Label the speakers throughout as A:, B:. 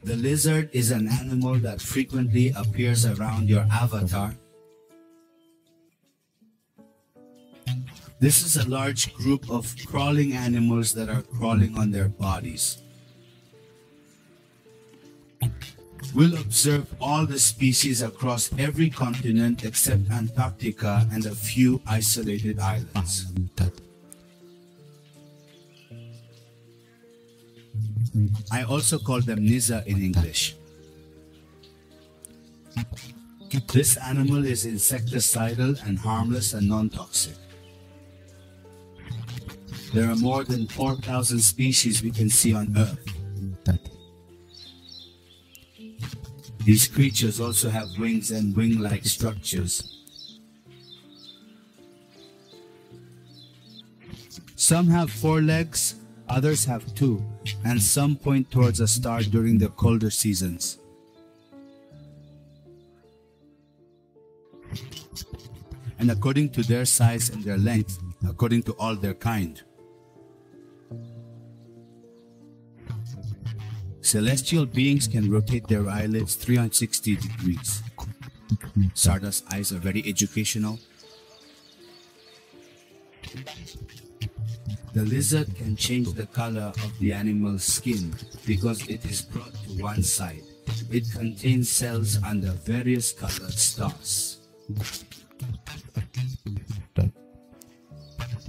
A: The lizard is an animal that frequently appears around your avatar. This is a large group of crawling animals that are crawling on their bodies. We'll observe all the species across every continent except Antarctica and a few isolated islands. I also call them Niza in English. This animal is insecticidal and harmless and non-toxic. There are more than 4,000 species we can see on Earth. These creatures also have wings and wing-like structures. Some have 4 legs, others have 2, and some point towards a star during the colder seasons. And according to their size and their length, according to all their kind. Celestial beings can rotate their eyelids 360 degrees. Sarda's eyes are very educational. The lizard can change the color of the animal's skin because it is brought to one side. It contains cells under various colored stars.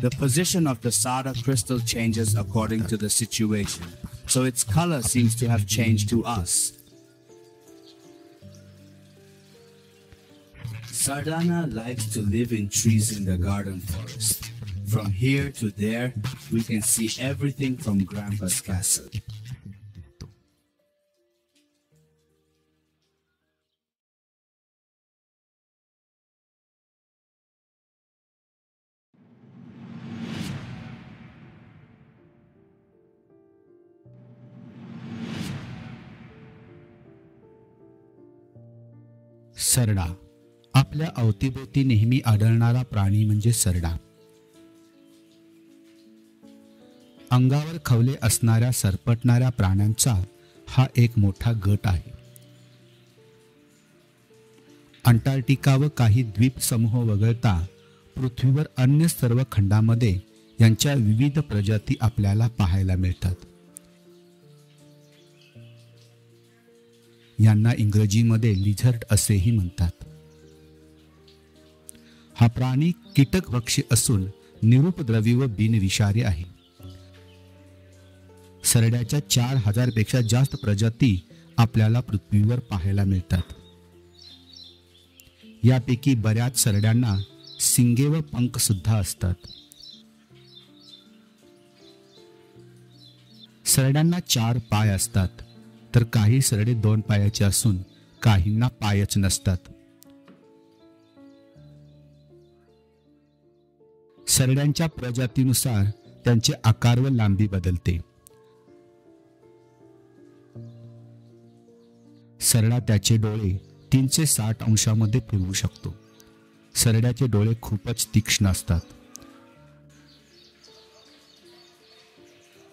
A: The position of the Sarda crystal changes according to the situation, so its color seems to have changed to us. Sardana likes to live in trees in the garden forest. From here to there, we can see everything from Grandpa's castle.
B: सरडा. आपल्या अवतीभोवती नेहमी आढळणारा प्राणी म्हणजे सरडा. अंगावर खवले असणाऱ्या सरपटणाऱ्या प्राण्यांचा हा एक मोठा गट आहे. अंटार्क्टिका व काही द्वीप समूह वगळता पृथ्वीवर अन्य सर्व खंडामध्ये यांच्या विविध प्रजाती आपल्याला पाहायला मिळतात. यांना इंग्रजीमध्ये लिझर्ड असेही म्हणतात. हा प्राणी कीटकभक्षी असून निरुपद्रवी व बिनविषारी आहे. सरड्याच्या 4000 पेक्षा जास्त प्रजाती आपल्याला पृथ्वीवर पाहायला मिळतात. यापैकी बऱ्याच सरड्यांना शिंगे व पंख सुद्धा असतात. सरड्यांना 4 पाय असतात, तर काही सरडे 2 पायाचे असून काहींना पायच नसतात. सरड्यांच्या प्रजातीनुसार त्यांचे आकार व लांबी बदलते. सरडा त्याचे डोळे 360 अंशामध्ये फिरवू शकतो. सरड्याचे डोळे खूपच तीक्ष्ण असतात.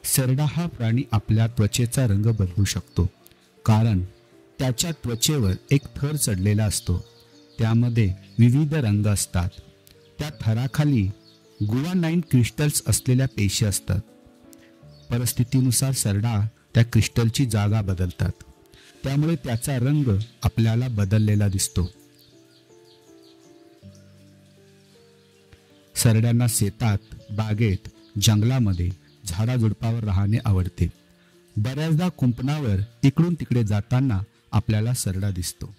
B: सरडा हा प्राणी आपल्या त्वचेचा रंग बदलू शकतो, कारण त्याच्या त्वचेवर एक थर चढलेला असतो. त्यामध्ये विविध रंग असतात. त्या थराखाली गुआनाइन क्रिस्टल्स असलेल्या पेशी असतात. परिस्थितीनुसार सरडा त्या क्रिस्टलची जागा बदलतात. त्यामुळे त्याचा रंग आपल्याला बदललेला दिसतो. सरड्यांना शेतात, बागेत, जंगलामध्ये, झाडाझुडपावर राहणे आवडते. बऱ्याचदा कुंपणावर इकडून तिकडे जाताना आपल्याला सरडा दिसतो.